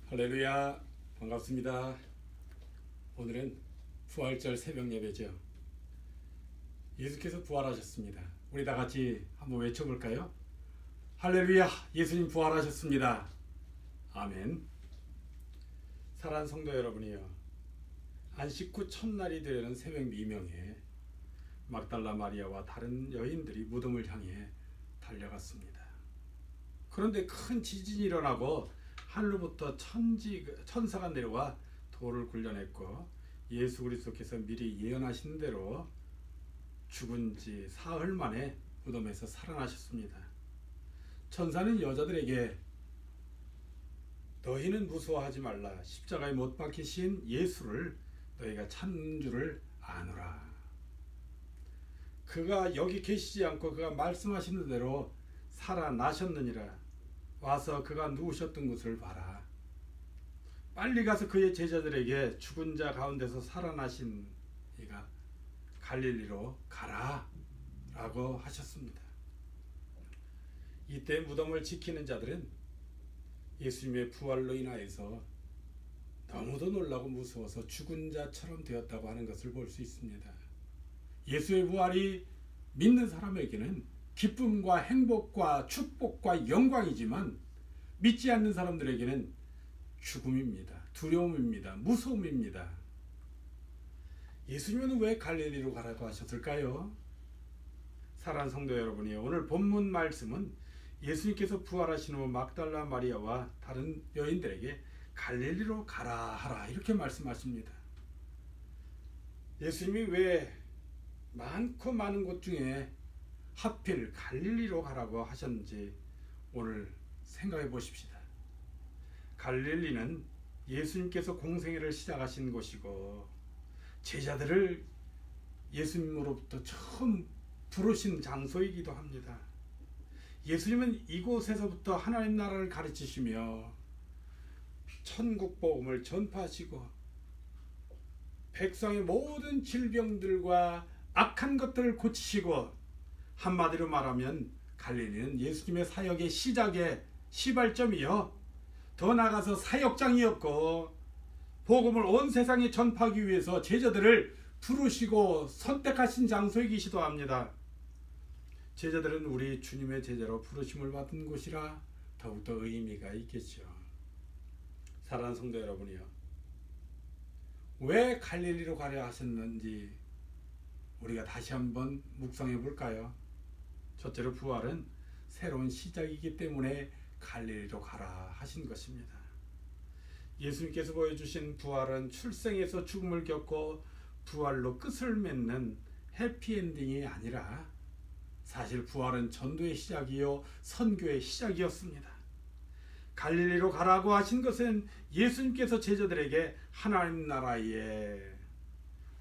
할렐루야, 반갑습니다. 오늘은 부활절 새벽 예배죠. 예수께서 부활하셨습니다. 우리 다 같이 한번 외쳐볼까요? 할렐루야, 예수님 부활하셨습니다. 아멘. 사랑하는 성도 여러분이요, 안식 후 첫날이 되는 새벽 미명에 막달라 마리아와 다른 여인들이 무덤을 향해 달려갔습니다. 그런데 큰 지진이 일어나고 하늘로부터 천사가 내려와 돌을 굴려냈고, 예수 그리스도께서 미리 예언하신 대로 죽은 지 사흘 만에 무덤에서 살아나셨습니다. 천사는 여자들에게 너희는 무서워하지 말라, 십자가에 못 박히신 예수를 너희가 찾는 줄을 아노라. 그가 여기 계시지 않고 그가 말씀하시는 대로 살아나셨느니라. 와서 그가 누우셨던 곳을 봐라. 빨리 가서 그의 제자들에게 죽은 자 가운데서 살아나신 이가 갈릴리로 가라 라고 하셨습니다. 이때 무덤을 지키는 자들은 예수님의 부활로 인하여서 너무도 놀라고 무서워서 죽은 자처럼 되었다고 하는 것을 볼 수 있습니다. 예수의 부활이 믿는 사람에게는 기쁨과 행복과 축복과 영광이지만, 믿지 않는 사람들에게는 죽음입니다. 두려움입니다. 무서움입니다. 예수님은 왜 갈릴리로 가라고 하셨을까요? 사랑하는 성도 여러분이요, 오늘 본문 말씀은 예수님께서 부활하신 후 막달라 마리아와 다른 여인들에게 갈릴리로 가라 하라 이렇게 말씀하십니다. 예수님이 왜 많고 많은 곳 중에 하필 갈릴리로 가라고 하셨는지 오늘 생각해 보십시다. 갈릴리는 예수님께서 공생애를 시작하신 곳이고, 제자들을 예수님으로부터 처음 부르신 장소이기도 합니다. 예수님은 이곳에서부터 하나님 나라를 가르치시며 천국 복음을 전파하시고, 백성의 모든 질병들과 악한 것들을 고치시고, 한마디로 말하면 갈릴리는 예수님의 사역의 시작의 시발점이요, 더 나아가서 사역장이었고, 복음을 온 세상에 전파하기 위해서 제자들을 부르시고 선택하신 장소이기도 합니다. 제자들은 우리 주님의 제자로 부르심을 받은 곳이라 더욱더 의미가 있겠죠. 사랑하는 성도 여러분이요, 왜 갈릴리로 가려 하셨는지 우리가 다시 한번 묵상해 볼까요? 첫째로 부활은 새로운 시작이기 때문에 갈릴리로 가라 하신 것입니다. 예수님께서 보여주신 부활은 출생에서 죽음을 겪고 부활로 끝을 맺는 해피엔딩이 아니라, 사실 부활은 전도의 시작이요 선교의 시작이었습니다. 갈릴리로 가라고 하신 것은 예수님께서 제자들에게 하나님 나라의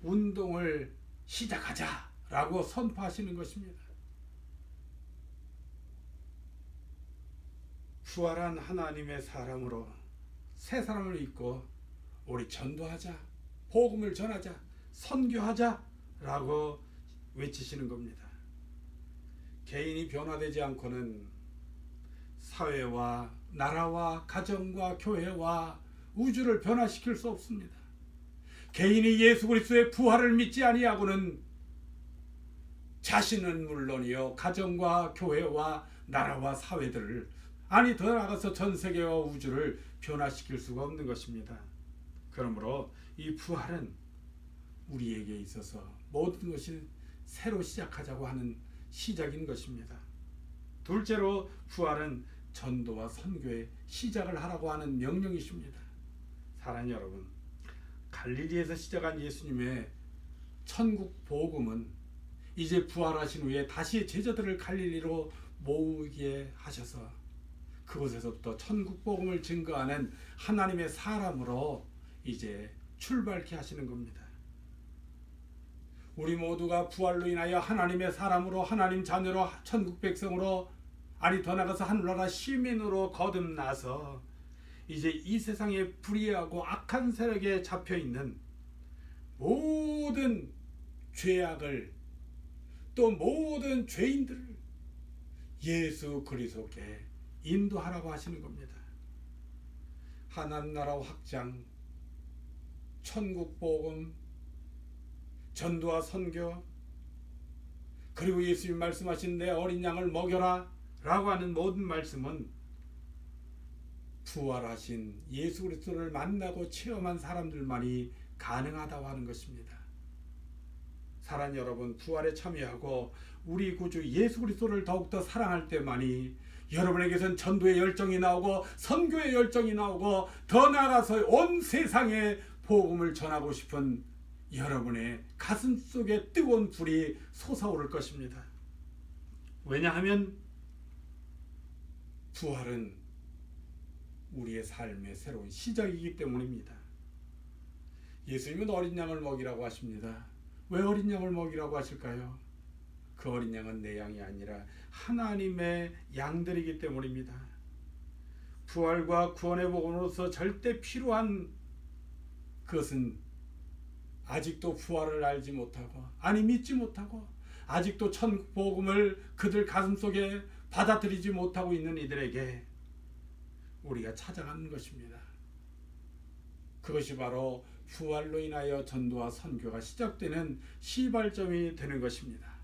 운동을 시작하자라고 선포하시는 것입니다. 부활한 하나님의 사람으로 새 사람을 입고 우리 전도하자, 복음을 전하자, 선교하자 라고 외치시는 겁니다. 개인이 변화되지 않고는 사회와 나라와 가정과 교회와 우주를 변화시킬 수 없습니다. 개인이 예수 그리스도의 부활을 믿지 아니하고는 자신은 물론이요, 가정과 교회와 나라와 사회들을, 아니 더 나아가서 전 세계와 우주를 변화시킬 수가 없는 것입니다. 그러므로 이 부활은 우리에게 있어서 모든 것을 새로 시작하자고 하는 시작인 것입니다. 둘째로 부활은 전도와 선교의 시작을 하라고 하는 명령이십니다. 사랑하는 여러분, 갈릴리에서 시작한 예수님의 천국 복음은 이제 부활하신 후에 다시 제자들을 갈릴리로 모으게 하셔서 그곳에서부터 천국 복음을 증거하는 하나님의 사람으로 이제 출발케 하시는 겁니다. 우리 모두가 부활로 인하여 하나님의 사람으로, 하나님 자녀로, 천국 백성으로, 아니 더 나아가서 하늘나라 시민으로 거듭나서 이제 이 세상에 불의하고 악한 세력에 잡혀있는 모든 죄악을, 또 모든 죄인들을 예수 그리스도께 인도하라고 하시는 겁니다. 하나님 나라 확장, 천국 복음, 전도와 선교, 그리고 예수님 말씀하신 내 어린 양을 먹여라 라고 하는 모든 말씀은 부활하신 예수 그리스도를 만나고 체험한 사람들만이 가능하다고 하는 것입니다. 사랑하는 여러분, 부활에 참여하고 우리 구주 예수 그리스도를 더욱더 사랑할 때만이 여러분에게선 전도의 열정이 나오고 선교의 열정이 나오고 더 나아가서 온 세상에 복음을 전하고 싶은 여러분의 가슴 속에 뜨거운 불이 솟아오를 것입니다. 왜냐하면 부활은 우리의 삶의 새로운 시작이기 때문입니다. 예수님은 어린 양을 먹이라고 하십니다. 왜 어린 양을 먹이라고 하실까요? 그 어린 양은 내 양이 아니라 하나님의 양들이기 때문입니다. 부활과 구원의 복음으로서 절대 필요한 그것은 아직도 부활을 알지 못하고, 아니 믿지 못하고, 아직도 천국 복음을 그들 가슴속에 받아들이지 못하고 있는 이들에게 우리가 찾아가는 것입니다. 그것이 바로 부활로 인하여 전도와 선교가 시작되는 시발점이 되는 것입니다.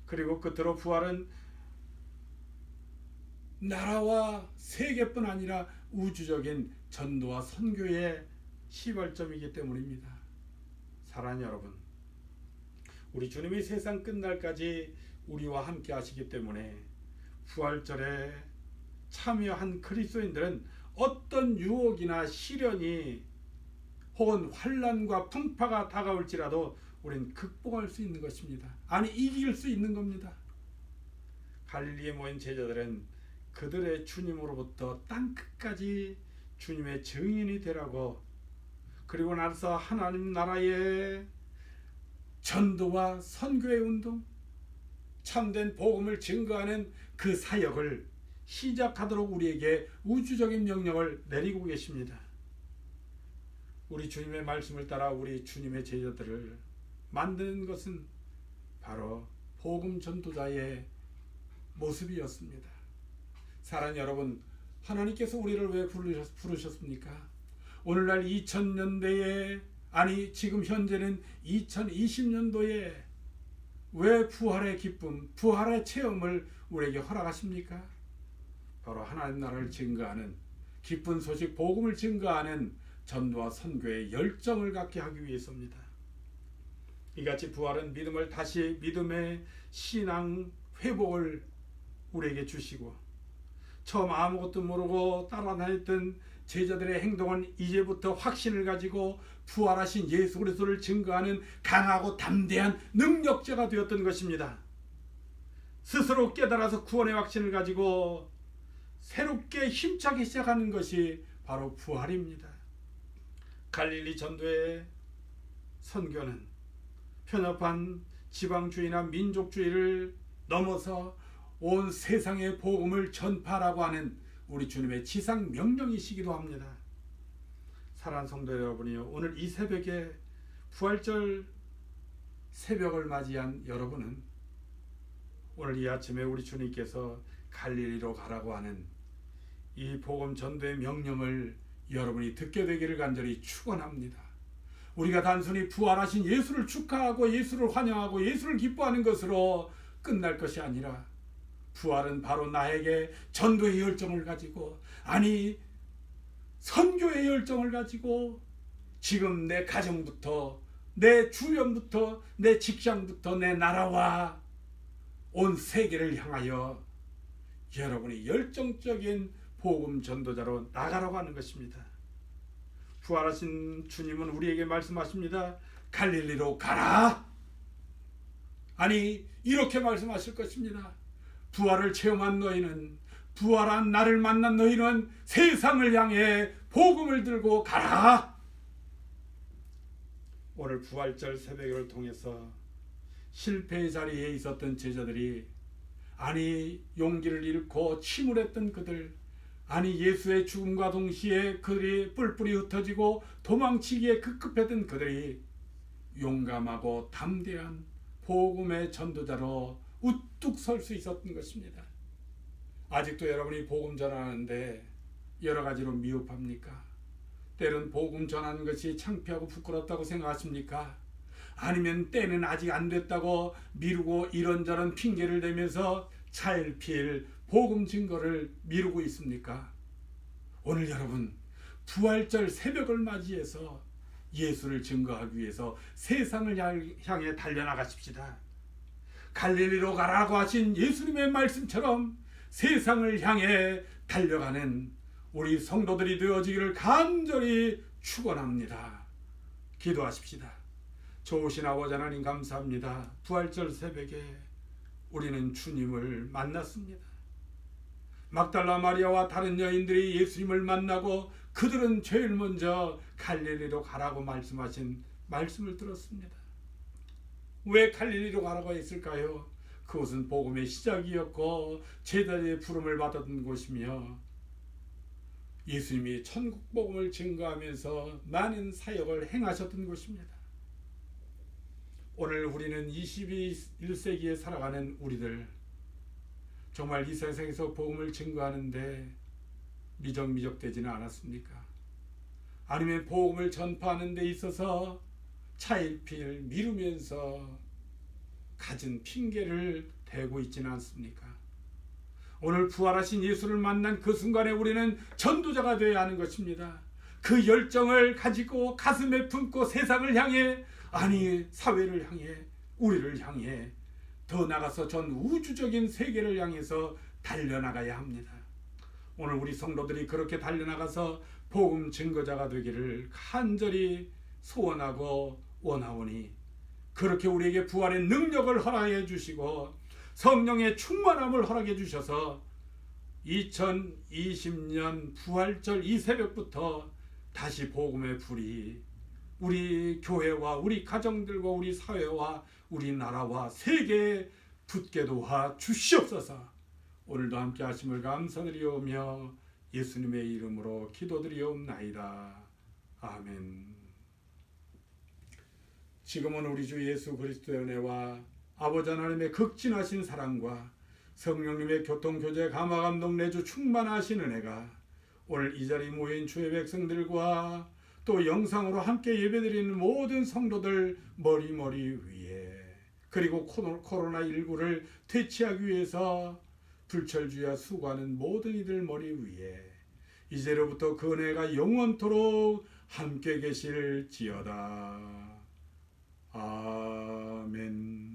그리고 끝으로 부활은 나라와 세계뿐 아니라 우주적인 전도와 선교의 시발점이기 때문입니다. 사랑하는 여러분, 우리 주님이 세상 끝날까지 우리와 함께 하시기 때문에 부활절에 참여한 그리스도인들은 어떤 유혹이나 시련이 혹은 환난과 풍파가 다가올지라도 우리는 극복할 수 있는 것입니다. 아니 이길 수 있는 겁니다. 갈릴리에 모인 제자들은 그들의 주님으로부터 땅끝까지 주님의 증인이 되라고, 그리고 나서 하나님 나라의 전도와 선교의 운동, 참된 복음을 증거하는 그 사역을 시작하도록 우리에게 우주적인 명령을 내리고 계십니다. 우리 주님의 말씀을 따라 우리 주님의 제자들을 만드는 것은 바로 복음 전도자의 모습이었습니다. 사랑하는 여러분, 하나님께서 우리를 왜 부르셨습니까? 오늘날 2000년대에, 아니 지금 현재는 2020년도에 왜 부활의 기쁨, 부활의 체험을 우리에게 허락하십니까? 바로 하나님 나라를 증거하는, 기쁜 소식 복음을 증거하는 전도와 선교의 열정을 갖게 하기 위해서입니다. 이같이 부활은 믿음을 다시, 믿음의 신앙 회복을 우리에게 주시고, 처음 아무것도 모르고 따라다녔던 제자들의 행동은 이제부터 확신을 가지고 부활하신 예수 그리스도를 증거하는 강하고 담대한 능력자가 되었던 것입니다. 스스로 깨달아서 구원의 확신을 가지고 새롭게 힘차게 시작하는 것이 바로 부활입니다. 갈릴리 전도의 선교는 편협한 지방주의나 민족주의를 넘어서 온 세상의 복음을 전파하라고 하는 우리 주님의 지상 명령이시기도 합니다. 사랑하는 성도 여러분이요, 오늘 이 새벽에 부활절 새벽을 맞이한 여러분은 오늘 이 아침에 우리 주님께서 갈릴리로 가라고 하는 이 복음 전도의 명령을 여러분이 듣게 되기를 간절히 축원합니다. 우리가 단순히 부활하신 예수를 축하하고 예수를 환영하고 예수를 기뻐하는 것으로 끝날 것이 아니라, 부활은 바로 나에게 전도의 열정을 가지고, 아니 선교의 열정을 가지고 지금 내 가정부터, 내 주변부터, 내 직장부터, 내 나라와 온 세계를 향하여 여러분이 열정적인 복음 전도자로 나가라고 하는 것입니다. 부활하신 주님은 우리에게 말씀하십니다. 갈릴리로 가라. 아니 이렇게 말씀하실 것입니다. 부활을 체험한 너희는, 부활한 나를 만난 너희는 세상을 향해 복음을 들고 가라. 오늘 부활절 새벽을 통해서 실패의 자리에 있었던 제자들이, 아니 용기를 잃고 침울했던 그들, 아니 예수의 죽음과 동시에 그들이 뿔뿔이 흩어지고 도망치기에 급급했던 그들이 용감하고 담대한 복음의 전도자로 우뚝 설 수 있었던 것입니다. 아직도 여러분이 복음 전하는데 여러 가지로 미흡합니까? 때는 복음 전하는 것이 창피하고 부끄럽다고 생각하십니까? 아니면 때는 아직 안 됐다고 미루고 이런저런 핑계를 대면서 차일피일 복음 증거를 미루고 있습니까? 오늘 여러분 부활절 새벽을 맞이해서 예수를 증거하기 위해서 세상을 향해 달려나가십시다. 갈릴리로 가라고 하신 예수님의 말씀처럼 세상을 향해 달려가는 우리 성도들이 되어지기를 간절히 축원합니다. 기도하십시다. 좋으신 아버지 하나님 감사합니다. 부활절 새벽에 우리는 주님을 만났습니다. 막달라 마리아와 다른 여인들이 예수님을 만나고 그들은 제일 먼저 갈릴리로 가라고 말씀하신 말씀을 들었습니다. 왜 갈릴리로 가라고 했을까요? 그곳은 복음의 시작이었고 제자의 부름을 받았던 곳이며 예수님이 천국 복음을 증거하면서 많은 사역을 행하셨던 곳입니다. 오늘 우리는 21세기에 살아가는 우리들 정말 이 세상에서 복음을 증거하는데 미적미적되지는 않았습니까? 아니면 복음을 전파하는 데 있어서 차일피일 미루면서 가진 핑계를 대고 있지는 않습니까? 오늘 부활하신 예수를 만난 그 순간에 우리는 전도자가 되어야 하는 것입니다. 그 열정을 가지고 가슴에 품고 세상을 향해, 아니 사회를 향해, 우리를 향해, 더 나가서 전 우주적인 세계를 향해서 달려나가야 합니다. 오늘 우리 성도들이 그렇게 달려나가서 복음 증거자가 되기를 간절히 소원하고 원하오니 그렇게 우리에게 부활의 능력을 허락해 주시고 성령의 충만함을 허락해 주셔서 2020년 부활절 이 새벽부터 다시 복음의 불이 우리 교회와 우리 가정들과 우리 사회와 우리 나라와 세계에 붙게 도와 주시옵소서. 오늘도 함께 하심을 감사드리오며 예수님의 이름으로 기도드리옵나이다. 아멘. 지금은 우리 주 예수 그리스도의 은혜와 아버지 하나님의 극진하신 사랑과 성령님의 교통교제 감화감동 내주 충만하신 은혜가 오늘 이 자리에 모인 주의 백성들과 또 영상으로 함께 예배드리는 모든 성도들 머리 위에, 그리고 코로나19를 퇴치하기 위해서 불철주야 수고하는 모든 이들 머리 위에 이제로부터 그 은혜가 영원토록 함께 계실지어다. 아멘.